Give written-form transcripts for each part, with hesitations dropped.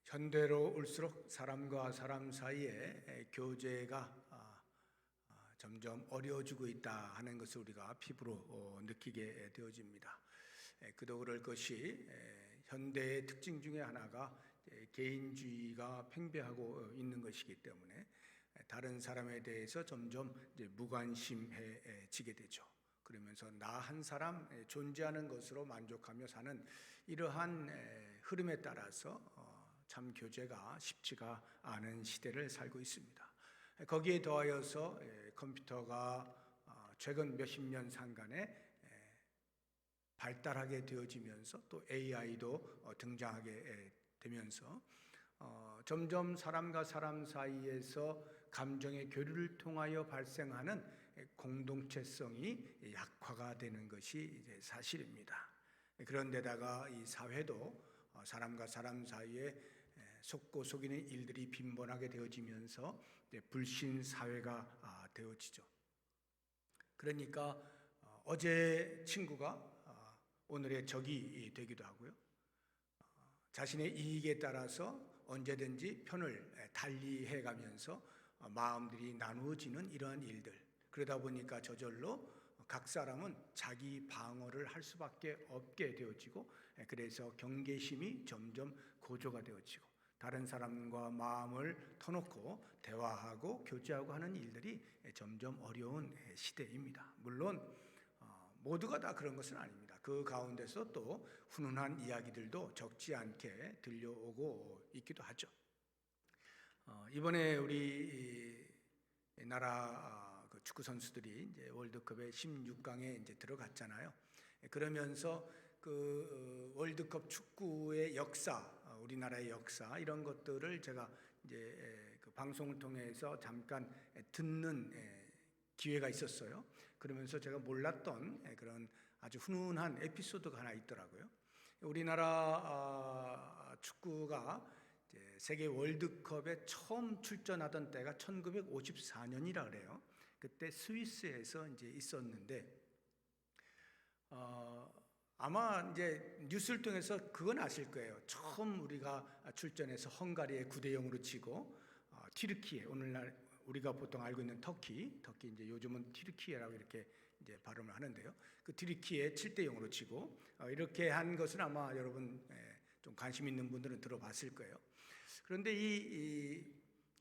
현대로 올수록 사람과 사람 사이에 교제가 점점 어려워지고 있다 하는 것을 우리가 피부로 느끼게 되어집니다. 그도 그럴 것이 현대의 특징 중에 하나가 개인주의가 팽배하고 있는 것이기 때문에 다른 사람에 대해서 점점 무관심해지게 되죠. 그러면서 나 한 사람 존재하는 것으로 만족하며 사는 이러한 흐름에 따라서 참 교제가 쉽지가 않은 시대를 살고 있습니다. 거기에 더하여서 컴퓨터가 최근 몇십 년 상간에 발달하게 되어지면서 또 AI도 등장하게 되면서 점점 사람과 사람 사이에서 감정의 교류를 통하여 발생하는 공동체성이 약화가 되는 것이 이제 사실입니다. 그런데다가 이 사회도 사람과 사람 사이에 속고 속이는 일들이 빈번하게 되어지면서 불신 사회가 되어지죠. 그러니까 어제 친구가 오늘의 적이 되기도 하고요. 자신의 이익에 따라서 언제든지 편을 달리해 가면서 마음들이 나누어지는 이러한 일들, 그러다 보니까 저절로 각 사람은 자기 방어를 할 수밖에 없게 되어지고, 그래서 경계심이 점점 고조가 되어지고 다른 사람과 마음을 터놓고 대화하고 교제하고 하는 일들이 점점 어려운 시대입니다. 물론 모두가 다 그런 것은 아닙니다. 그 가운데서 또 훈훈한 이야기들도 적지 않게 들려오고 있기도 하죠. 이번에 우리 나라 축구 선수들이 이제 월드컵에 16강에 이제 들어갔잖아요. 그러면서 그 월드컵 축구의 역사, 우리나라의 역사 이런 것들을 제가 이제 그 방송을 통해서 잠깐 듣는 기회가 있었어요. 그러면서 제가 몰랐던 그런 아주 훈훈한 에피소드가 하나 있더라고요. 우리나라 축구가 세계 월드컵에 처음 출전하던 때가 1954년이라 그래요. 그때 스위스에서 이제 있었는데, 아마 이제 뉴스를 통해서 그건 아실 거예요. 처음 우리가 출전해서 헝가리에 9대0으로 치고, 튀르키예, 오늘날 우리가 보통 알고 있는 터키 이제 요즘은 튀르키예라고 이렇게 이제 발음을 하는데요. 그 튀르키예 7대0으로 치고, 이렇게 한 것은 아마 여러분 좀 관심 있는 분들은 들어봤을 거예요. 그런데 이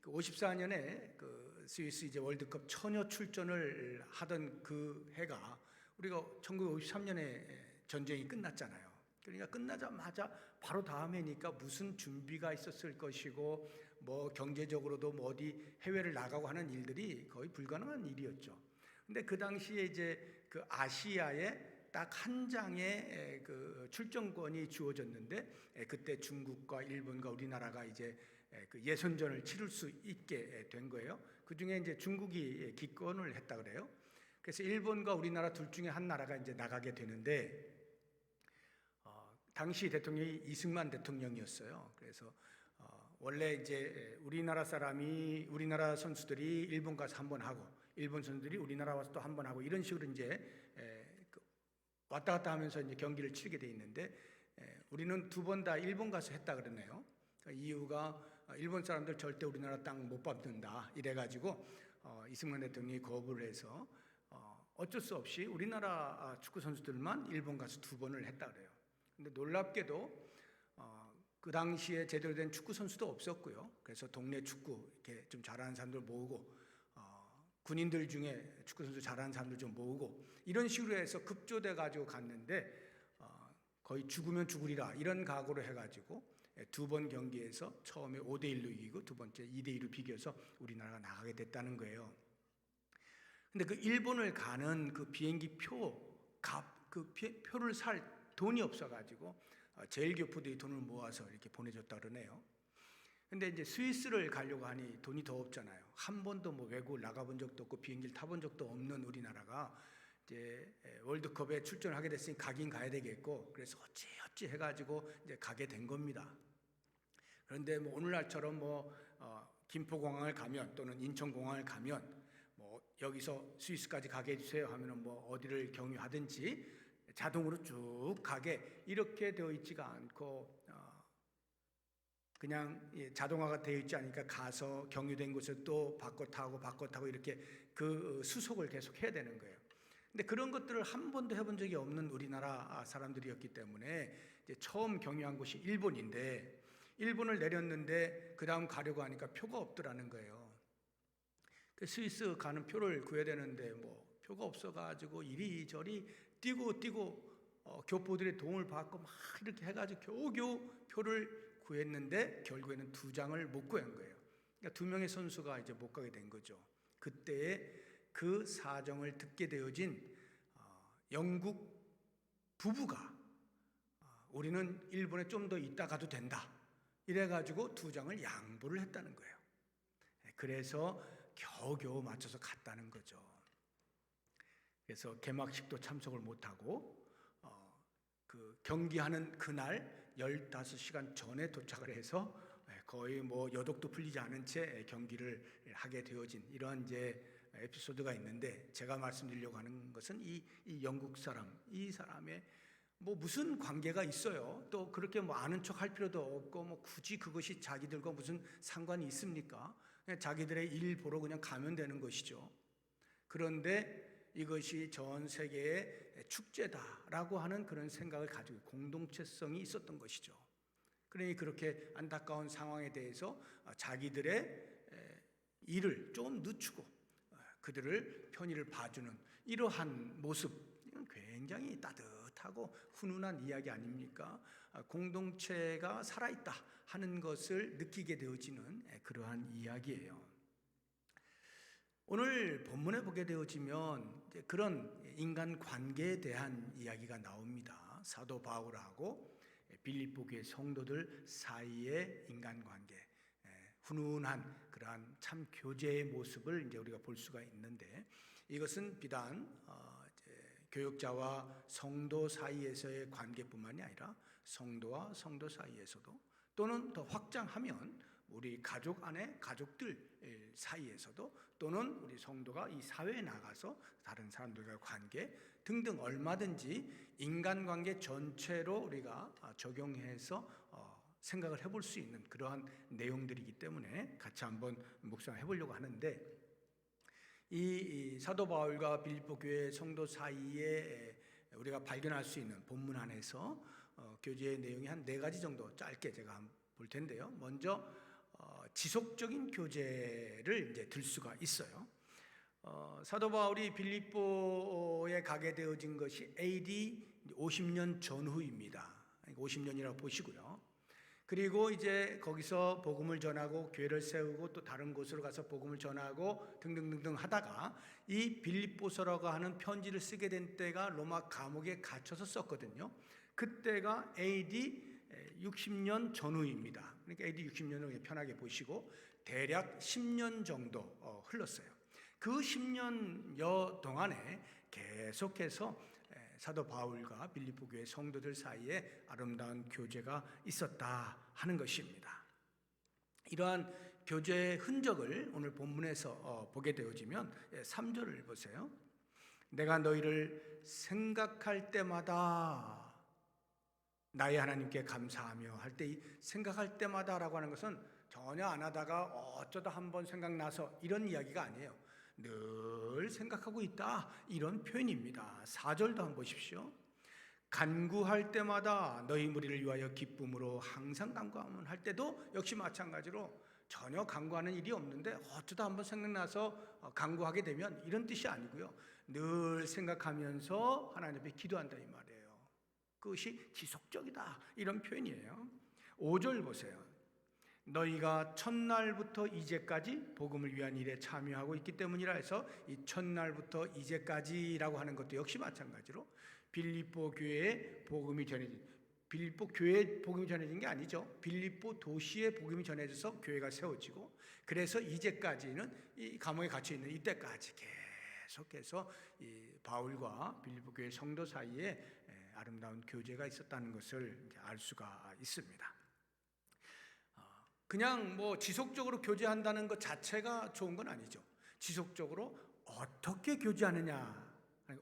54년에 그 스위스 이제 월드컵 처녀 출전을 하던 그 해가 우리가 1953년에 전쟁이 끝났잖아요. 그러니까 끝나자마자 바로 다음 해니까 무슨 준비가 있었을 것이고 뭐 경제적으로도 뭐 어디 해외를 나가고 하는 일들이 거의 불가능한 일이었죠. 근데 그 당시에 이제 그 아시아에 딱 한 장의 그 출전권이 주어졌는데, 그때 중국과 일본과 우리나라가 이제 그 예선전을 치를 수 있게 된 거예요. 그 중에 이제 중국이 기권을 했다 그래요. 그래서 일본과 우리나라 둘 중에 한 나라가 이제 나가게 되는데, 당시 대통령이 이승만 대통령이었어요. 그래서 원래 이제 우리나라 선수들이 일본 가서 한 번 하고, 일본 선수들이 우리나라 와서 또 한 번 하고, 이런 식으로 이제 왔다 갔다 하면서 이제 경기를 치르게 돼 있는데, 우리는 두 번 다 일본 가서 했다 그러네요. 그러니까 이유가 일본 사람들 절대 우리나라 땅 못 밟는다 이래가지고 이승만 대통령이 거부를 해서 어쩔 수 없이 우리나라 축구 선수들만 일본 가서 두 번을 했다 그래요. 근데 놀랍게도 그 당시에 제대로 된 축구 선수도 없었고요. 그래서 동네 축구 이렇게 좀 잘하는 사람들 모으고, 군인들 중에 축구 선수 잘하는 사람들 좀 모으고, 이런 식으로 해서 급조돼 가지고 갔는데 거의 죽으면 죽으리라 이런 각오로 해가지고 두 번 경기에서 처음에 5대1로 이기고 두 번째 2대2로 비겨서 우리나라가 나가게 됐다는 거예요. 근데 그 일본을 가는 그 비행기 표를 살 돈이 없어가지고 제일교포들이 돈을 모아서 이렇게 보내줬다 그러네요. 근데 이제 스위스를 가려고 하니 돈이 더 없잖아요. 한 번도 뭐 외국을 나가본 적도 없고 비행기를 타본 적도 없는 우리나라가 이제 월드컵에 출전을 하게 됐으니 가긴 가야 되겠고, 그래서 어찌 해가지고 이제 가게 된 겁니다. 그런데 뭐 오늘날처럼 뭐 김포공항을 가면 또는 인천공항을 가면 뭐 여기서 스위스까지 가게 해주세요 하면은 뭐 어디를 경유하든지 자동으로 쭉 가게 이렇게 되어 있지가 않고, 그냥 자동화가 되어 있지 않으니까 가서 경유된 곳에 또 바꿔 타고 이렇게 그 수속을 계속 해야 되는 거예요. 근데 그런 것들을 한 번도 해본 적이 없는 우리나라 사람들이었기 때문에 이제 처음 경유한 곳이 일본인데, 일본을 내렸는데 그 다음 가려고 하니까 표가 없더라는 거예요. 스위스 가는 표를 구해야 되는데 뭐 표가 없어가지고 이리저리 뛰고 교포들의 도움을 받고 막 이렇게 해가지고 겨우겨우 표를 구했는데 결국에는 2장을 못 구한 거예요. 그러니까 2명의 선수가 이제 못 가게 된 거죠. 그때에 그 사정을 듣게 되어진 영국 부부가 우리는 일본에 좀 더 있다 가도 된다 이래가지고 2장을 양보를 했다는 거예요. 그래서 겨우겨우 맞춰서 갔다는 거죠. 그래서 개막식도 참석을 못하고 그 경기하는 그날 15시간 전에 도착을 해서 거의 뭐 여독도 풀리지 않은 채 경기를 하게 되어진 이러한 이제 에피소드가 있는데, 제가 말씀드리려고 하는 것은 이 영국 사람, 이 사람의 뭐 무슨 관계가 있어요? 또 그렇게 뭐 아는 척 할 필요도 없고 뭐 굳이 그것이 자기들과 무슨 상관이 있습니까? 그냥 자기들의 일 보러 그냥 가면 되는 것이죠. 그런데 이것이 전 세계의 축제다라고 하는 그런 생각을 가지고 공동체성이 있었던 것이죠. 그러니 그렇게 안타까운 상황에 대해서 자기들의 일을 좀 늦추고 그들을 편의를 봐주는 이러한 모습, 굉장히 따뜻하고 훈훈한 이야기 아닙니까? 공동체가 살아있다 하는 것을 느끼게 되어지는 그러한 이야기예요. 오늘 본문에 보게 되어지면 그런 인간 관계에 대한 이야기가 나옵니다. 사도 바울하고 빌립보 교회 성도들 사이의 인간관계, 훈훈한 그러한 참 교제의 모습을 이제 우리가 볼 수가 있는데, 이것은 비단 교역자와 성도 사이에서의 관계뿐만이 아니라 성도와 성도 사이에서도, 또는 더 확장하면 우리 가족 안에 가족들 사이에서도, 또는 우리 성도가 이 사회에 나가서 다른 사람들과의 관계 등등 얼마든지 인간관계 전체로 우리가 적용해서 생각을 해볼 수 있는 그러한 내용들이기 때문에 같이 한번 묵상해 보려고 하는데, 이 사도 바울과 빌립보 교회 성도 사이에 우리가 발견할 수 있는 본문 안에서 교제의 내용이 한 4가지 정도 짧게 제가 한번 볼 텐데요. 먼저 지속적인 교제를 이제 들 수가 있어요. 사도 바울이 빌립보에 가게 되어진 것이 AD 50년 전후입니다. 50년이라고 보시고요. 그리고 이제 거기서 복음을 전하고 교회를 세우고 또 다른 곳으로 가서 복음을 전하고 등등등등 하다가 이 빌립보서라고 하는 편지를 쓰게 된 때가 로마 감옥에 갇혀서 썼거든요. 그때가 AD 60년 전후입니다. 그러니까 AD 60년을 편하게 보시고 대략 10년 정도 흘렀어요. 그 10년여 동안에 계속해서 사도 바울과 빌립보 교회 성도들 사이에 아름다운 교제가 있었다 하는 것입니다. 이러한 교제의 흔적을 오늘 본문에서 보게 되어지면 3절을 보세요. 내가 너희를 생각할 때마다 나의 하나님께 감사하며 할 때, 이 생각할 때마다라고 하는 것은 전혀 안 하다가 어쩌다 한번 생각나서 이런 이야기가 아니에요. 늘 생각하고 있다, 이런 표현입니다. 4절도 한번 보십시오. 간구할 때마다 너희 무리를 위하여 기쁨으로 항상 간구하면, 할 때도 역시 마찬가지로 전혀 간구하는 일이 없는데 어쩌다 한번 생각나서 간구하게 되면, 이런 뜻이 아니고요. 늘 생각하면서 하나님 앞에 기도한다 이 말이에요. 그것이 지속적이다, 이런 표현이에요. 5절 보세요. 너희가 첫날부터 이제까지 복음을 위한 일에 참여하고 있기 때문이라 해서 이 첫날부터 이제까지라고 하는 것도 역시 마찬가지로 빌립보 교회에 복음이 전해진, 빌립보 교회에 복음이 전해진 게 아니죠. 빌립보 도시에 복음이 전해져서 교회가 세워지고, 그래서 이제까지는 이 감옥에 갇혀 있는 이때까지 계속해서 이 바울과 빌립보 교회 성도 사이에 아름다운 교제가 있었다는 것을 알 수가 있습니다. 그냥 뭐 지속적으로 교제한다는 것 자체가 좋은 건 아니죠. 지속적으로 어떻게 교제하느냐,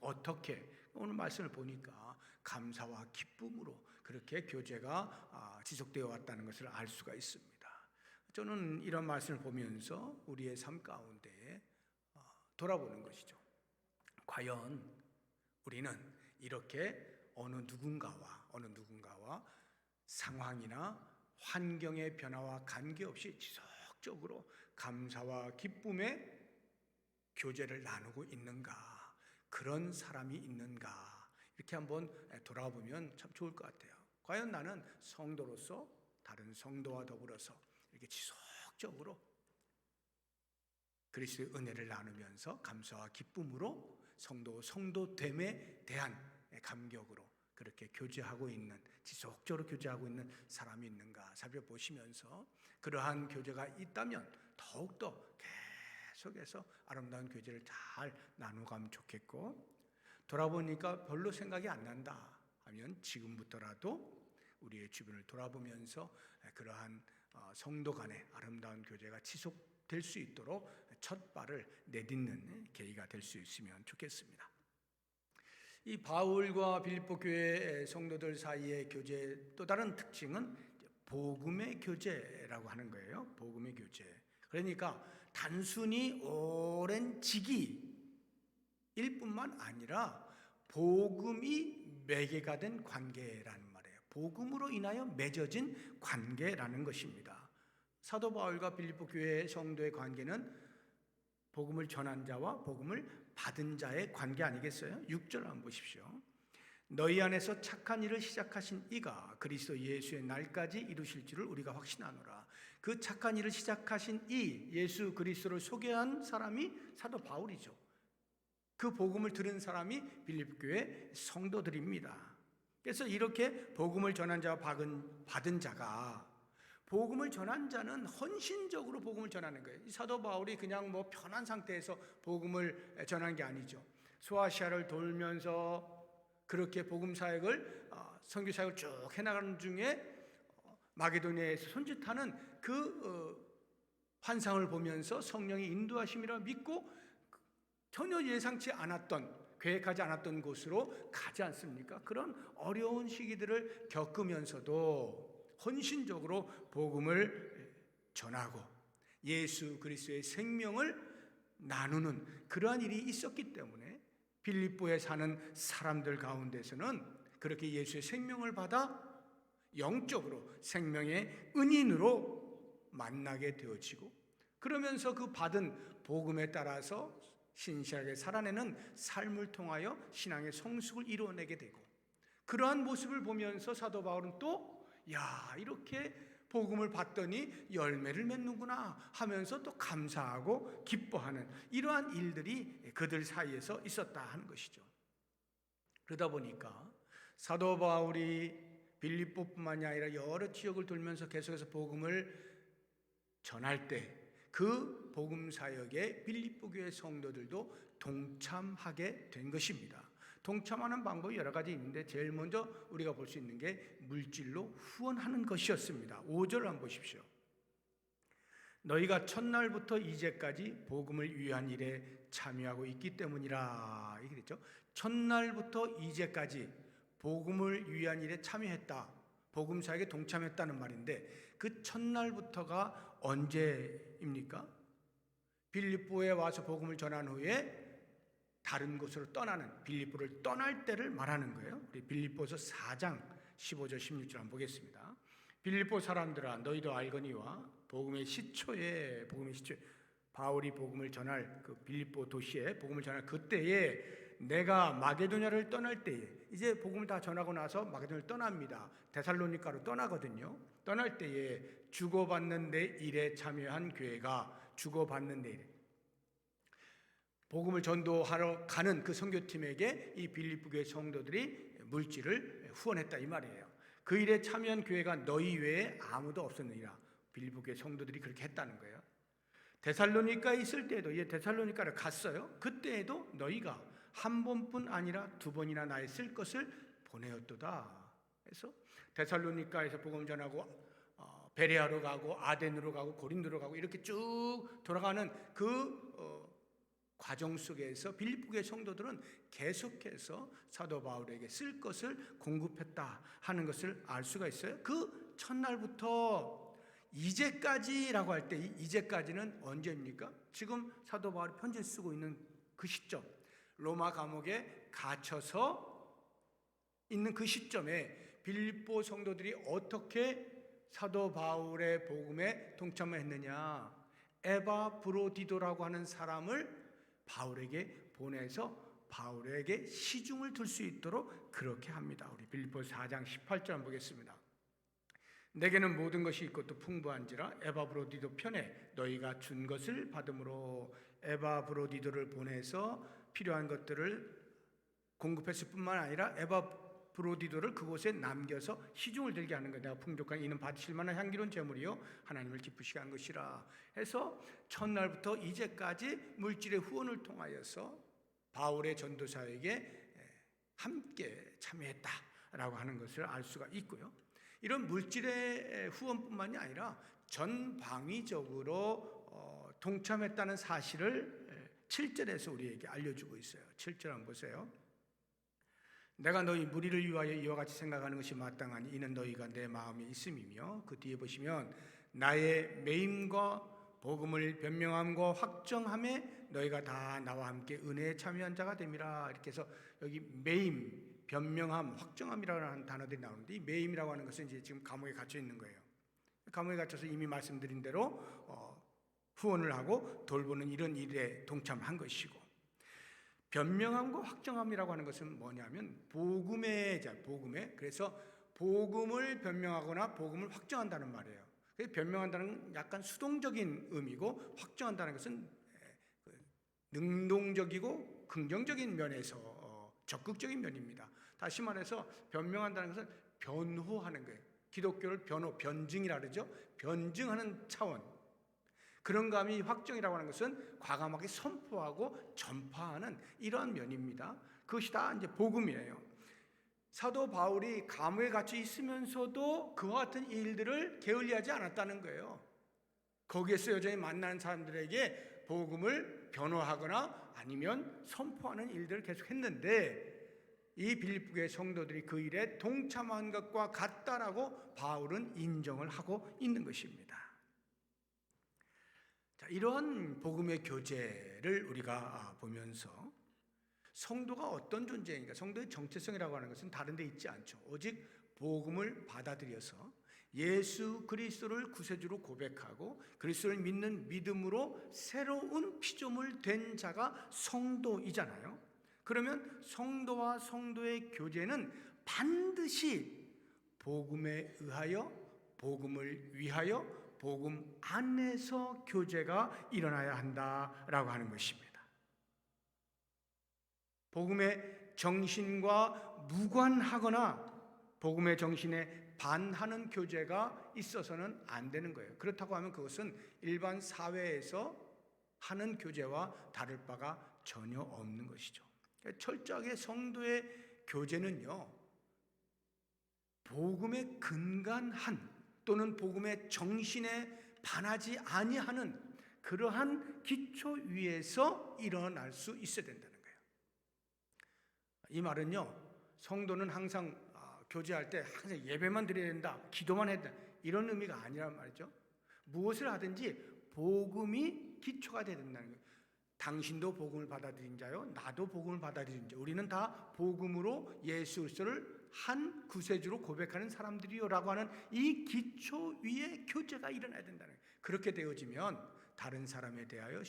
어떻게, 오늘 말씀을 보니까 감사와 기쁨으로 그렇게 교제가 지속되어 왔다는 것을 알 수가 있습니다. 저는 이런 말씀을 보면서 우리의 삶 가운데 돌아보는 것이죠. 과연 우리는 이렇게 어느 누군가와 상황이나 환경의 변화와 관계없이 지속적으로 감사와 기쁨의 교제를 나누고 있는가, 그런 사람이 있는가, 이렇게 한번 돌아보면 참 좋을 것 같아요. 과연 나는 성도로서 다른 성도와 더불어서 이렇게 지속적으로 그리스도의 은혜를 나누면서 감사와 기쁨으로 성도됨에 대한 감격으로 그렇게 교제하고 있는, 지속적으로 교제하고 있는 사람이 있는가 살펴보시면서 그러한 교제가 있다면 더욱더 계속해서 아름다운 교제를 잘 나누가면 좋겠고, 돌아보니까 별로 생각이 안 난다 하면 지금부터라도 우리의 주변을 돌아보면서 그러한 성도 간의 아름다운 교제가 지속될 수 있도록 첫 발을 내딛는 계기가 될 수 있으면 좋겠습니다. 이 바울과 빌립보 교회 성도들 사이의 교제의 또 다른 특징은 복음의 교제라고 하는 거예요. 복음의 교제. 그러니까 단순히 오랜 직위일 뿐만 아니라 복음이 매개가 된 관계라는 말이에요. 복음으로 인하여 맺어진 관계라는 것입니다. 사도 바울과 빌립보 교회 성도의 관계는 복음을 전한 자와 복음을 받은 자의 관계 아니겠어요? 6절 한번 보십시오. 너희 안에서 착한 일을 시작하신 이가 그리스도 예수의 날까지 이루실 줄을 우리가 확신하노라. 그 착한 일을 시작하신 이 예수 그리스도를 소개한 사람이 사도 바울이죠. 그 복음을 들은 사람이 빌립보 교회 성도들입니다. 그래서 이렇게 복음을 전한 자와 받은 자가, 복음을 전한 자는 헌신적으로 복음을 전하는 거예요. 이 사도 바울이 그냥 편한 상태에서 복음을 전한 게 아니죠. 소아시아를 돌면서 그렇게 복음 사역을 선교 사역을 쭉 해나가는 중에 마게도니아에서 손짓하는 그 환상을 보면서 성령의 인도하심이라 믿고 전혀 예상치 않았던, 계획하지 않았던 곳으로 가지 않습니까? 그런 어려운 시기들을 겪으면서도 헌신적으로 복음을 전하고 예수 그리스도의 생명을 나누는 그러한 일이 있었기 때문에 빌립보에 사는 사람들 가운데서는 그렇게 예수의 생명을 받아 영적으로 생명의 은인으로 만나게 되어지고, 그러면서 그 받은 복음에 따라서 신실하게 살아내는 삶을 통하여 신앙의 성숙을 이루어내게 되고, 그러한 모습을 보면서 사도 바울은 또 이렇게 복음을 받더니 열매를 맺는구나 하면서 또 감사하고 기뻐하는 이러한 일들이 그들 사이에서 있었다 하는 것이죠. 그러다 보니까 사도 바울이 빌립보뿐만이 아니라 여러 지역을 돌면서 계속해서 복음을 전할 때 그 복음 사역에 빌립보 교회 성도들도 동참하게 된 것입니다. 동참하는 방법이 여러 가지 있는데 제일 먼저 우리가 볼 수 있는 게 물질로 후원하는 것이었습니다. 5절 한번 보십시오. 너희가 첫날부터 이제까지 복음을 위한 일에 참여하고 있기 때문이라. 이렇게 됐죠. 첫날부터 이제까지 복음을 위한 일에 참여했다, 복음 사역에 동참했다는 말인데, 그 첫날부터가 언제입니까? 빌립보에 와서 복음을 전한 후에 다른 곳으로 떠나는, 빌립보를 떠날 때를 말하는 거예요. 우리 빌립보서 4장 15절 16절 한번 보겠습니다. 빌립보 사람들아 너희도 알거니와 복음의 시초에 바울이 복음을 전할 그 빌립보 도시에 복음을 전할 그때에 내가 마게도냐를 떠날 때에, 이제 복음을 다 전하고 나서 마게도냐를 떠납니다. 데살로니가로 떠나거든요. 떠날 때에 주고받는 데 일에 참여한 교회가, 주고받는 데 일, 복음을 전도하러 가는 그 선교팀에게 이 빌립보 교회 성도들이 물질을 후원했다 이 말이에요. 그 일에 참여한 교회가 너희 외에 아무도 없었느니라. 빌립보 교회 성도들이 그렇게 했다는 거예요. 데살로니가에 있을 때에도, 이제 데살로니가를 갔어요. 그때에도 너희가 한 번뿐 아니라 두 번이나 나의 쓸 것을 보내었도다. 그래서 데살로니가에서 복음 전하고 베레아로 가고 아덴으로 가고 고린도로 가고 이렇게 쭉 돌아가는 그 과정 속에서 빌립보 교회 성도들은 계속해서 사도 바울에게 쓸 것을 공급했다 하는 것을 알 수가 있어요. 그 첫날부터 이제까지라고 할 때 이제까지는 언제입니까? 지금 사도 바울이 편지를 쓰고 있는 그 시점, 로마 감옥에 갇혀서 있는 그 시점에 빌립보 성도들이 어떻게 사도 바울의 복음에 동참을 했느냐? 에바브로디도라고 하는 사람을 바울에게 보내서 바울에게 시중을 둘 수 있도록 그렇게 합니다. 우리 빌립보서 4장 18절 한번 보겠습니다. 내게는 모든 것이 있고 또 풍부한지라 에바브로디도 편에 너희가 준 것을 받음으로, 에바브로디도를 보내서 필요한 것들을 공급했을 뿐만 아니라 에바브로디도를 그곳에 남겨서 시중을 들게 하는 거예요. 내가 풍족한 이는 받으실 만한 향기로운 제물이요 하나님을 기쁘시게 한 것이라 해서 첫날부터 이제까지 물질의 후원을 통하여서 바울의 전도사에게 함께 참여했다라고 하는 것을 알 수가 있고요. 이런 물질의 후원뿐만이 아니라 전방위적으로 동참했다는 사실을 7절에서 우리에게 알려주고 있어요. 7절 한번 보세요. 내가 너희 무리를 위하여 이와 같이 생각하는 것이 마땅하니 이는 너희가 내 마음에 있음이며, 그 뒤에 보시면 나의 매임과 복음을 변명함과 확정함에 너희가 다 나와 함께 은혜에 참여한 자가 됨이라. 이렇게 해서 여기 매임, 변명함, 확정함이라는 단어들이 나오는데, 이 매임이라고 하는 것은 이제 지금 감옥에 갇혀 있는 거예요. 감옥에 갇혀서 이미 말씀드린 대로 후원을 하고 돌보는 이런 일에 동참한 것이고, 변명함과 확정함이라고 하는 것은 뭐냐면 복음의 그래서 복음을 변명하거나 복음을 확정한다는 말이에요. 변명한다는 건 약간 수동적인 의미고, 확정한다는 것은 능동적이고 긍정적인 면에서 적극적인 면입니다. 다시 말해서 변명한다는 것은 변호하는 거예요. 기독교를 변증이라 그러죠. 변증하는 차원. 그런 감이 확정이라고 하는 것은 과감하게 선포하고 전파하는 이러한 면입니다. 그것이 다 이제 복음이에요. 사도 바울이 감옥에 갇혀 있으면서도 그와 같은 일들을 게을리하지 않았다는 거예요. 거기에서 여전히 만나는 사람들에게 복음을 변호하거나 아니면 선포하는 일들을 계속 했는데, 이 빌립보의 성도들이 그 일에 동참한 것과 같다라고 바울은 인정을 하고 있는 것입니다. 자, 이러한 복음의 교제를 우리가 보면서 성도가 어떤 존재인가, 성도의 정체성이라고 하는 것은 다른 데 있지 않죠. 오직 복음을 받아들여서 예수 그리스도를 구세주로 고백하고 그리스도를 믿는 믿음으로 새로운 피조물 된 자가 성도이잖아요. 그러면 성도와 성도의 교제는 반드시 복음에 의하여, 복음을 위하여, 복음 안에서 교제가 일어나야 한다라고 하는 것입니다. 복음의 정신과 무관하거나 복음의 정신에 반하는 교제가 있어서는 안 되는 거예요. 그렇다고 하면 그것은 일반 사회에서 하는 교제와 다를 바가 전혀 없는 것이죠. 철저하게 성도의 교제는요, 복음에 근간한 또는 복음의 정신에 반하지 아니하는 그러한 기초 위에서 일어날 수 있어야 된다는 거예요. 이 말은요, 성도는 항상 교제할 때 항상 예배만 드려야 된다, 기도만 해야 된다, 이런 의미가 아니란 말이죠. 무엇을 하든지 복음이 기초가 되야 된다는 거예요. 당신도 복음을 받아들인 자요, 나도 복음을 받아들인 자, 우리는 다 복음으로 예수 그리스도를 한 구세주로 고백하는 사람들이요라고 하는 이 기초 위에 교제가 일어나야 된다는 거예요. 그렇게 되어지면 다른 사람에 대하여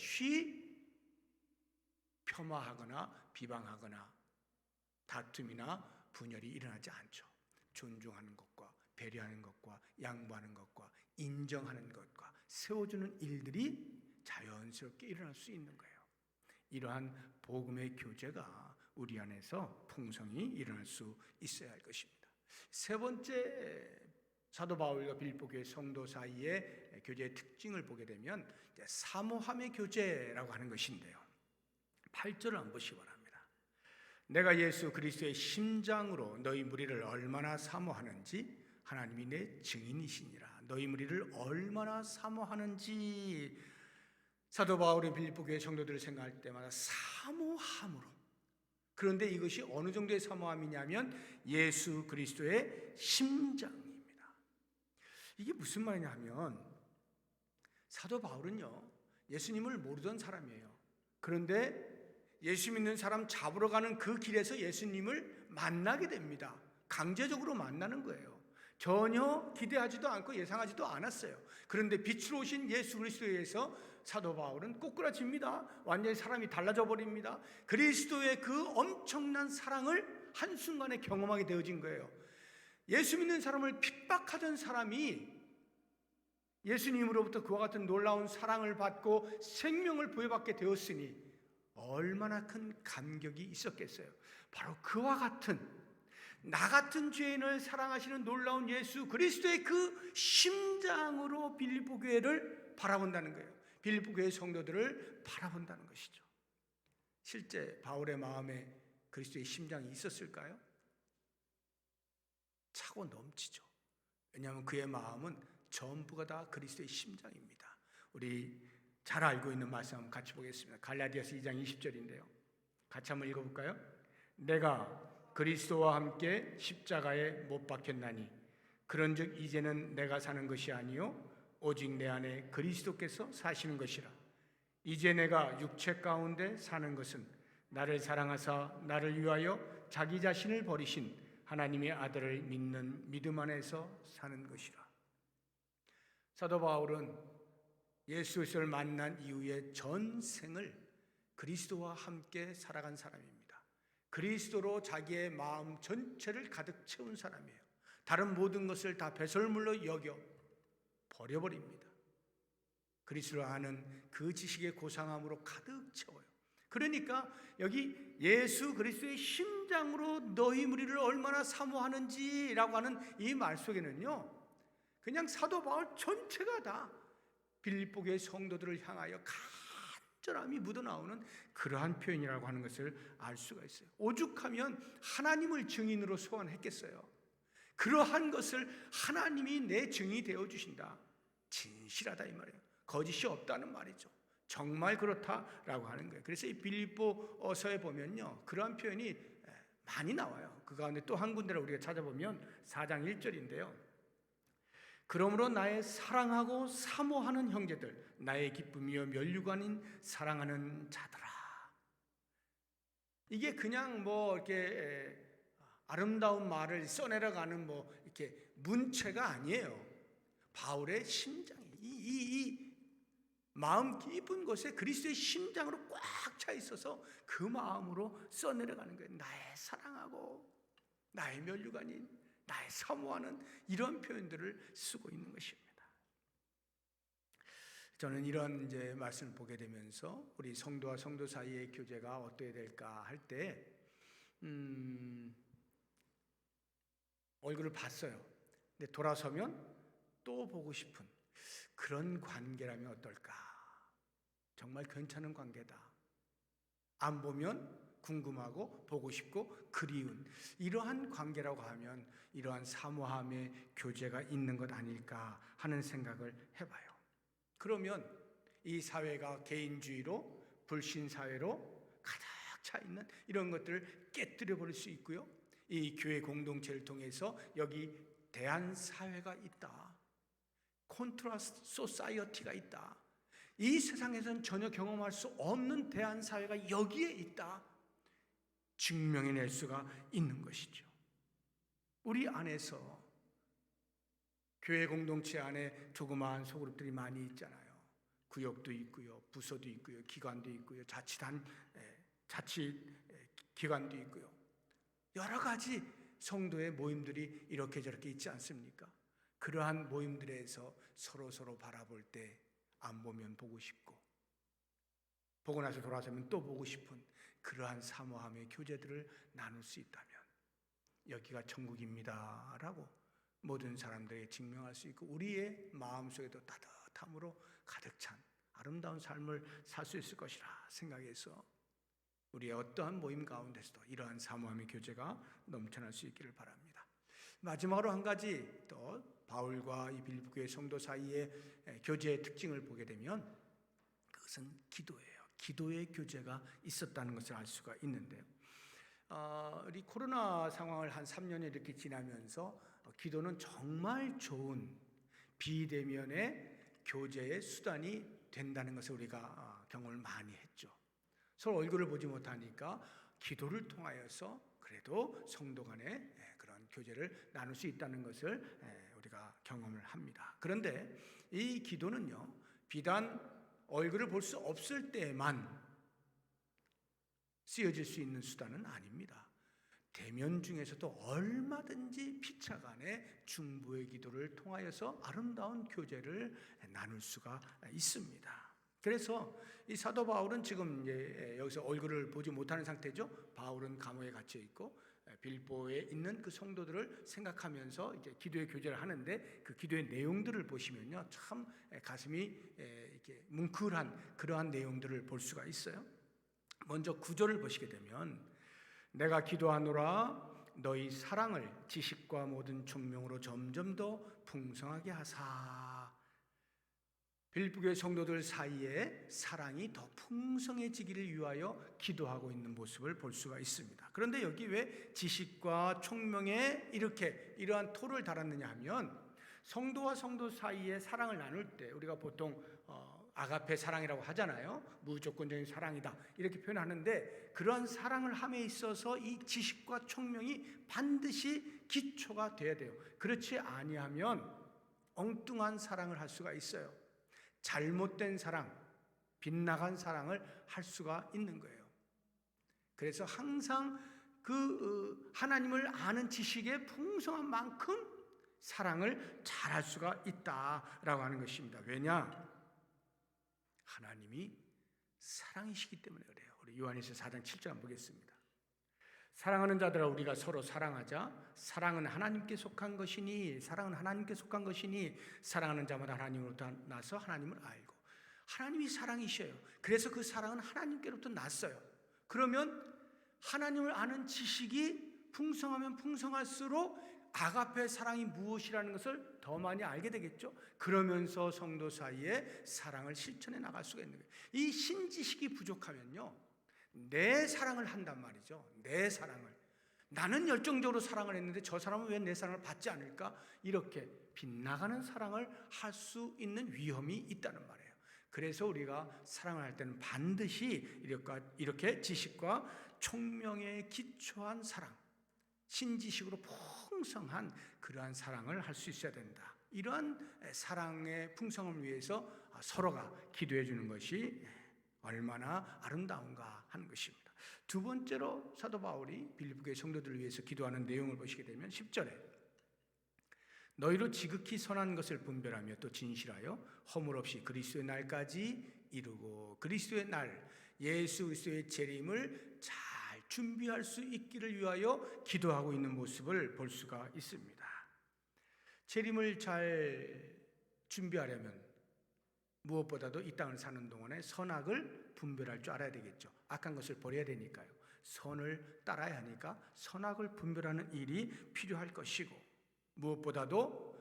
폄하하거나 비방하거나 다툼이나 분열이 일어나지 않죠. 존중하는 것과 배려하는 것과 양보하는 것과 인정하는 것과 세워주는 일들이 자연스럽게 일어날 수 있는 거예요. 이러한 복음의 교제가 우리 안에서 풍성히 일어날 수 있어야 할 것입니다. 세 번째, 사도 바울과 빌립보 교회 성도 사이의 교제의 특징을 보게 되면 사모함의 교제라고 하는 것인데요. 8절을 한번 보시기 바랍니다. 내가 예수 그리스도의 심장으로 너희 무리를 얼마나 사모하는지 하나님이 내 증인이시니라. 너희 무리를 얼마나 사모하는지 사도 바울이 빌립보 교회 성도들을 생각할 때마다 사모함으로, 그런데 이것이 어느 정도의 사모함이냐면 예수 그리스도의 심장입니다. 이게 무슨 말이냐 하면 사도 바울은요, 예수님을 모르던 사람이에요. 그런데 예수 믿는 사람 잡으러 가는 그 길에서 예수님을 만나게 됩니다. 강제적으로 만나는 거예요. 전혀 기대하지도 않고 예상하지도 않았어요. 그런데 빛으로 오신 예수 그리스도에 의해서 사도 바울은 꼬꾸라집니다. 완전히 사람이 달라져 버립니다. 그리스도의 그 엄청난 사랑을 한순간에 경험하게 되어진 거예요. 예수 믿는 사람을 핍박하던 사람이 예수님으로부터 그와 같은 놀라운 사랑을 받고 생명을 부여받게 되었으니 얼마나 큰 감격이 있었겠어요. 바로 그와 같은, 나 같은 죄인을 사랑하시는 놀라운 예수 그리스도의 그 심장으로 빌립보 교회를 바라본다는 거예요. 빌립보 교회 성도들을 바라본다는 것이죠. 실제 바울의 마음에 그리스도의 심장이 있었을까요? 차고 넘치죠. 왜냐하면 그의 마음은 전부가 다 그리스도의 심장입니다. 우리 잘 알고 있는 말씀 한번 같이 보겠습니다. 갈라디아서 2장 20절인데요. 같이 한번 읽어볼까요? 내가 그리스도와 함께 십자가에 못 박혔나니 그런즉 이제는 내가 사는 것이 아니요 오직 내 안에 그리스도께서 사시는 것이라. 이제 내가 육체 가운데 사는 것은 나를 사랑하사 나를 위하여 자기 자신을 버리신 하나님의 아들을 믿는 믿음 안에서 사는 것이라. 사도 바울은 예수 그리스도를 만난 이후에 전생을 그리스도와 함께 살아간 사람입니다. 그리스도로 자기의 마음 전체를 가득 채운 사람이에요. 다른 모든 것을 다 배설물로 여겨 버려버립니다. 그리스도를 아는 그 지식의 고상함으로 가득 채워요. 그러니까 여기 예수 그리스도의 심장으로 너희 무리를 얼마나 사모하는지라고 하는 이 말 속에는요, 그냥 사도 바울 전체가 다 빌립보 교회 성도들을 향하여 간절함이 묻어나오는 그러한 표현이라고 하는 것을 알 수가 있어요. 오죽하면 하나님을 증인으로 소환했겠어요. 그러한 것을 하나님이 내 증인이 되어주신다, 진실하다 이 말이에요. 거짓이 없다는 말이죠. 정말 그렇다라고 하는 거예요. 그래서 이 빌립보서에 보면요, 그러한 표현이 많이 나와요. 그 가운데 또 한 군데를 우리가 찾아보면 4장 1절인데요. 그러므로 나의 사랑하고 사모하는 형제들, 나의 기쁨이요 면류관인 사랑하는 자들아. 이게 그냥 뭐 이렇게 아름다운 말을 써내려가는 뭐 이렇게 문체가 아니에요. 바울의 심장이 이 마음 깊은 곳에 그리스도의 심장으로 꽉 차 있어서 그 마음으로 써내려가는 거예요. 나의 사랑하고 나의 면류관인, 나의 사모하는 이런 표현들을 쓰고 있는 것입니다. 저는 이런 이제 말씀을 보게 되면서 우리 성도와 성도 사이의 교제가 어떻게 될까 할 때 얼굴을 봤어요. 근데 돌아서면 또 보고 싶은 그런 관계라면 어떨까? 정말 괜찮은 관계다. 안 보면 궁금하고 보고 싶고 그리운 이러한 관계라고 하면 이러한 사모함의 교제가 있는 것 아닐까 하는 생각을 해봐요. 그러면 이 사회가 개인주의로 불신사회로 가득 차 있는 이런 것들을 깨뜨려 버릴 수 있고요. 이 교회 공동체를 통해서 여기 대한사회가 있다. 콘트라스트 소사이어티가 있다. 이 세상에서는 전혀 경험할 수 없는 대한사회가 여기에 있다. 증명해낼 수가 있는 것이죠. 우리 안에서 교회 공동체 안에 조그마한 소그룹들이 많이 있잖아요. 구역도 있고요, 부서도 있고요, 기관도 있고요, 자치 기관도 있고요. 여러 가지 성도의 모임들이 이렇게 저렇게 있지 않습니까? 그러한 모임들에서 서로 바라볼 때 안 보면 보고 싶고 보고 나서 돌아서면 또 보고 싶은 그러한 사모함의 교제들을 나눌 수 있다면 여기가 천국입니다 라고 모든 사람들에게 증명할 수 있고 우리의 마음속에도 따뜻함으로 가득 찬 아름다운 삶을 살 수 있을 것이라 생각해서 우리의 어떠한 모임 가운데서도 이러한 사모함의 교제가 넘쳐날 수 있기를 바랍니다. 마지막으로 한 가지 또 바울과 이 빌립보 교회 성도 사이의 교제의 특징을 보게 되면 그 그것은 기도예요. 기도의 교제가 있었다는 것을 알 수가 있는데요. 우리 코로나 상황을 한 3년이 이렇게 지나면서 기도는 정말 좋은 비대면의 교제의 수단이 된다는 것을 우리가 경험을 많이 했죠. 서로 얼굴을 보지 못하니까 기도를 통하여서 그래도 성도 간에 그런 교제를 나눌 수 있다는 것을 우리가 경험을 합니다. 그런데 이 기도는요, 비단 얼굴을 볼 수 없을 때만 쓰여질 수 있는 수단은 아닙니다. 대면 중에서도 얼마든지 피차간에 중보의 기도를 통하여서 아름다운 교제를 나눌 수가 있습니다. 그래서 이 사도 바울은 지금 이제 여기서 얼굴을 보지 못하는 상태죠. 바울은 감옥에 갇혀 있고 빌보에 있는 그 성도들을 생각하면서 이제 기도의 교제를 하는데, 그 기도의 내용들을 보시면요, 참 가슴이 이렇게 뭉클한 그러한 내용들을 볼 수가 있어요. 먼저 9절을 보시게 되면, 내가 기도하노라 너희 사랑을 지식과 모든 총명으로 점점 더 풍성하게 하사. 빌립보교회 성도들 사이에 사랑이 더 풍성해지기를 위하여 기도하고 있는 모습을 볼 수가 있습니다. 그런데 여기 왜 지식과 총명에 이러한 토를 달았느냐 하면, 성도와 성도 사이에 사랑을 나눌 때 우리가 보통 아가페 사랑이라고 하잖아요. 무조건적인 사랑이다 이렇게 표현하는데, 그러한 사랑을 함에 있어서 이 지식과 총명이 반드시 기초가 돼야 돼요. 그렇지 아니하면 엉뚱한 사랑을 할 수가 있어요. 잘못된 사랑, 빗나간 사랑을 할 수가 있는 거예요. 그래서 항상 그 하나님을 아는 지식의 풍성한 만큼 사랑을 잘할 수가 있다라고 하는 것입니다. 왜냐? 하나님이 사랑이시기 때문에 그래요. 우리 요한일서 4장 7절 한번 보겠습니다. 사랑하는 자들아 우리가 서로 사랑하자. 사랑은 하나님께 속한 것이니 사랑하는 자마다 하나님으로부터 나서 하나님을 알고. 하나님이 사랑이셔요. 그래서 그 사랑은 하나님께로부터 났어요. 그러면 하나님을 아는 지식이 풍성하면 풍성할수록 아가페 사랑이 무엇이라는 것을 더 많이 알게 되겠죠. 그러면서 성도 사이에 사랑을 실천해 나갈 수가 있는 거예요. 이 신지식이 부족하면요, 내 사랑을 한단 말이죠. 내 사랑을. 나는 열정적으로 사랑을 했는데 저 사람은 왜 내 사랑을 받지 않을까? 이렇게 빗나가는 사랑을 할 수 있는 위험이 있다는 말이에요. 그래서 우리가 사랑을 할 때는 반드시 이렇게 지식과 총명에 기초한 사랑, 신지식으로 풍성한 그러한 사랑을 할 수 있어야 된다. 이러한 사랑의 풍성을 위해서 서로가 기도해 주는 것이 얼마나 아름다운가 하는 것입니다. 두 번째로 사도 바울이 빌립보교회 성도들을 위해서 기도하는 내용을 보시게 되면 10절에 너희로 지극히 선한 것을 분별하며 또 진실하여 허물 없이 그리스도의 날까지 이루고 그리스도의 날 예수 그리스도의 재림을 잘 준비할 수 있기를 위하여 기도하고 있는 모습을 볼 수가 있습니다. 재림을 잘 준비하려면 무엇보다도 이 땅을 사는 동안에 선악을 분별할 줄 알아야 되겠죠. 악한 것을 버려야 되니까요. 선을 따라야 하니까 선악을 분별하는 일이 필요할 것이고, 무엇보다도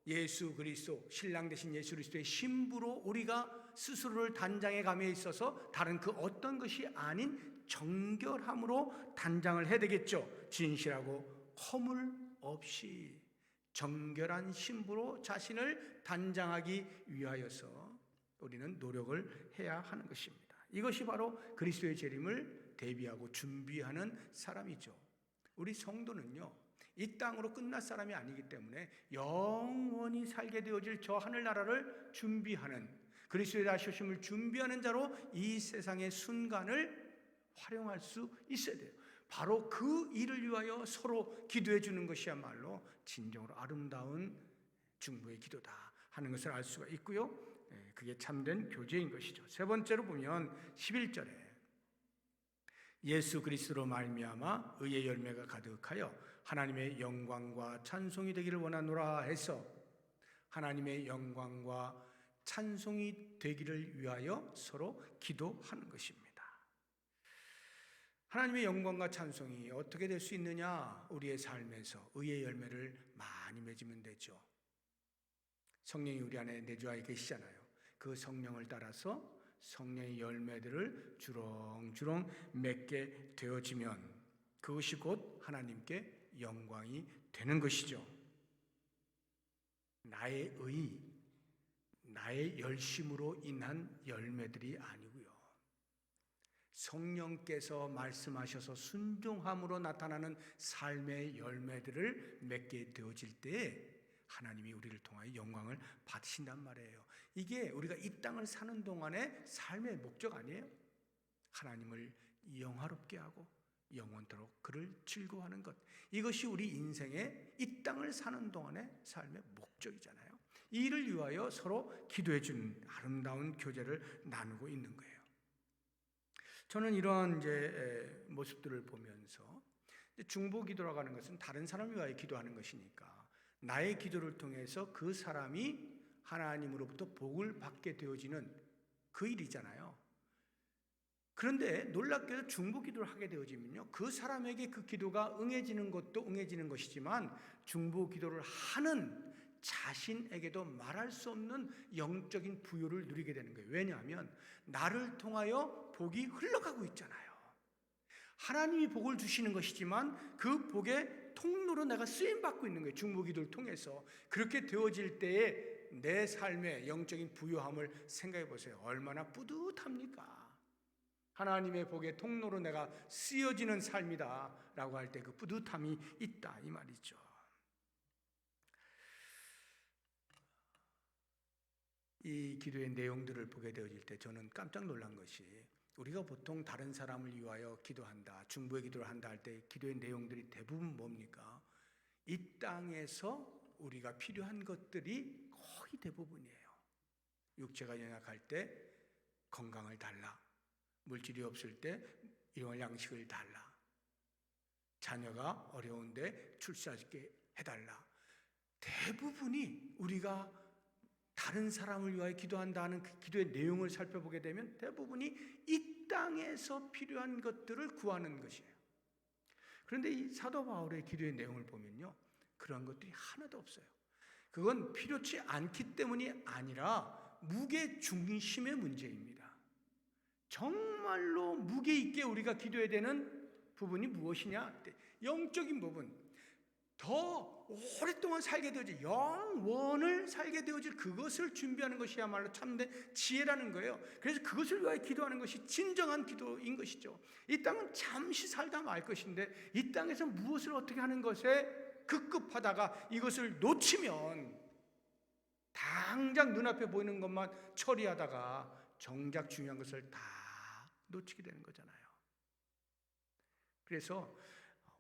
예수 그리스도, 신랑 되신 예수 그리스도의 신부로 우리가 스스로를 단장해 감에 있어서 다른 그 어떤 것이 아닌 정결함으로 단장을 해야 되겠죠. 진실하고 허물 없이 정결한 신부로 자신을 단장하기 위하여서 우리는 노력을 해야 하는 것입니다. 이것이 바로 그리스도의 재림을 대비하고 준비하는 사람이죠. 우리 성도는요, 이 땅으로 끝날 사람이 아니기 때문에 영원히 살게 되어질 저 하늘나라를 준비하는, 그리스도의 다시 오심을 준비하는 자로 이 세상의 순간을 활용할 수 있어야 돼요. 바로 그 일을 위하여 서로 기도해 주는 것이야말로 진정으로 아름다운 중보의 기도다 하는 것을 알 수가 있고요. 그게 참된 교제인 것이죠. 세 번째로 보면 11절에 예수 그리스도로 말미암아 의의 열매가 가득하여 하나님의 영광과 찬송이 되기를 원하노라 해서 하나님의 영광과 찬송이 되기를 위하여 서로 기도하는 것입니다. 하나님의 영광과 찬송이 어떻게 될 수 있느냐? 우리의 삶에서 의의 열매를 많이 맺으면 되죠. 성령이 우리 안에 내주하여 계시잖아요. 그 성령을 따라서 성령의 열매들을 주렁주렁 맺게 되어지면 그것이 곧 하나님께 영광이 되는 것이죠. 나의 의, 나의 열심으로 인한 열매들이 아니고요. 성령께서 말씀하셔서 순종함으로 나타나는 삶의 열매들을 맺게 되어질 때에 하나님이 우리를 통하여 영광을 받으신단 말이에요. 이게 우리가 이 땅을 사는 동안의 삶의 목적 아니에요? 하나님을 영화롭게 하고 영원토록 그를 즐거워하는 것. 이것이 우리 인생의 이 땅을 사는 동안의 삶의 목적이잖아요. 이 일을 위하여 서로 기도해 주는 아름다운 교제를 나누고 있는 거예요. 저는 이러한 모습들을 보면서 중보 기도라고 하는 것은 다른 사람을 위하여 기도하는 것이니까 나의 기도를 통해서 그 사람이 하나님으로부터 복을 받게 되어지는 그 일이잖아요. 그런데 놀랍게도 중보 기도를 하게 되어지면요, 그 사람에게 그 기도가 응해지는 것도 응해지는 것이지만 중보 기도를 하는 자신에게도 말할 수 없는 영적인 부요를 누리게 되는 거예요. 왜냐하면 나를 통하여 복이 흘러가고 있잖아요. 하나님이 복을 주시는 것이지만 그 복의 통로로 내가 쓰임받고 있는 거예요. 중보 기도를 통해서. 그렇게 되어질 때에 내 삶의 영적인 부요함을 생각해 보세요. 얼마나 뿌듯합니까? 하나님의 복의 통로로 내가 쓰여지는 삶이다 라고 할 때 그 뿌듯함이 있다 이 말이죠. 이 기도의 내용들을 보게 되어질 때 저는 깜짝 놀란 것이, 우리가 보통 다른 사람을 위하여 기도한다, 중보의 기도를 한다 할 때 기도의 내용들이 대부분 뭡니까? 이 땅에서 우리가 필요한 것들이 거의 대부분이에요. 육체가 연약할 때 건강을 달라, 물질이 없을 때 일용할 양식을 달라, 자녀가 어려운데 출산시키게 해달라. 대부분이 우리가 다른 사람을 위하여 기도한다는 그 기도의 내용을 살펴보게 되면 대부분이 이 땅에서 필요한 것들을 구하는 것이에요. 그런데 이 사도 바울의 기도의 내용을 보면요, 그러한 것들이 하나도 없어요. 그건 필요치 않기 때문이 아니라 무게 중심의 문제입니다. 정말로 무게 있게 우리가 기도해야 되는 부분이 무엇이냐? 영적인 부분. 더 오랫동안 살게 되어질, 영원을 살게 되어질 그것을 준비하는 것이야말로 참된 지혜라는 거예요. 그래서 그것을 위하여 기도하는 것이 진정한 기도인 것이죠. 이 땅은 잠시 살다 말 것인데 이 땅에서 무엇을 어떻게 하는 것에 급급하다가 이것을 놓치면 당장 눈앞에 보이는 것만 처리하다가 정작 중요한 것을 다 놓치게 되는 거잖아요. 그래서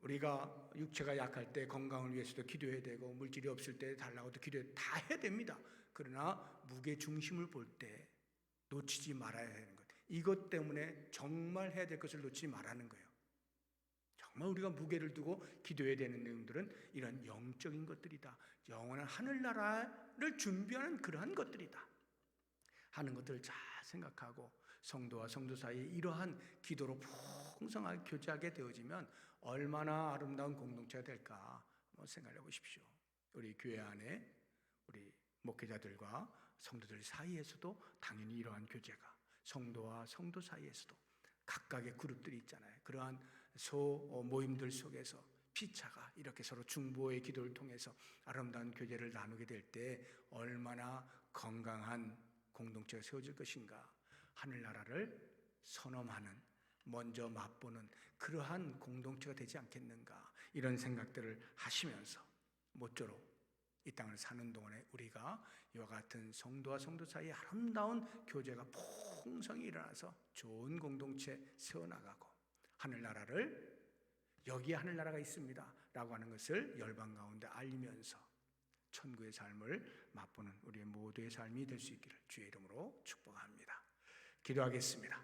우리가 육체가 약할 때 건강을 위해서도 기도해야 되고, 물질이 없을 때 달라고도 다 해야 됩니다. 그러나 무게 중심을 볼 때 놓치지 말아야 하는 것, 이것 때문에 정말 해야 될 것을 놓치지 말라는 거예요. 정말 우리가 무게를 두고 기도해야 되는 내용들은 이런 영적인 것들이다, 영원한 하늘나라를 준비하는 그러한 것들이다 하는 것들을 잘 생각하고 성도와 성도 사이에 이러한 기도로 풍성하게 교제하게 되어지면 얼마나 아름다운 공동체가 될까 한번 생각해 보십시오. 우리 교회 안에 우리 목회자들과 성도들 사이에서도 당연히 이러한 교제가, 성도와 성도 사이에서도 각각의 그룹들이 있잖아요. 그러한 모임들 속에서 피차가 이렇게 서로 중보의 기도를 통해서 아름다운 교제를 나누게 될 때 얼마나 건강한 공동체가 세워질 것인가. 하늘나라를 선험하는, 먼저 맛보는 그러한 공동체가 되지 않겠는가, 이런 생각들을 하시면서 모쪼록 이 땅을 사는 동안에 우리가 이와 같은 성도와 성도 사이의 아름다운 교제가 풍성히 일어나서 좋은 공동체 세워나가고, 하늘나라를, 여기에 하늘나라가 있습니다 라고 하는 것을 열방 가운데 알리면서 천국의 삶을 맛보는 우리의 모두의 삶이 될 수 있기를 주의 이름으로 축복합니다. 기도하겠습니다.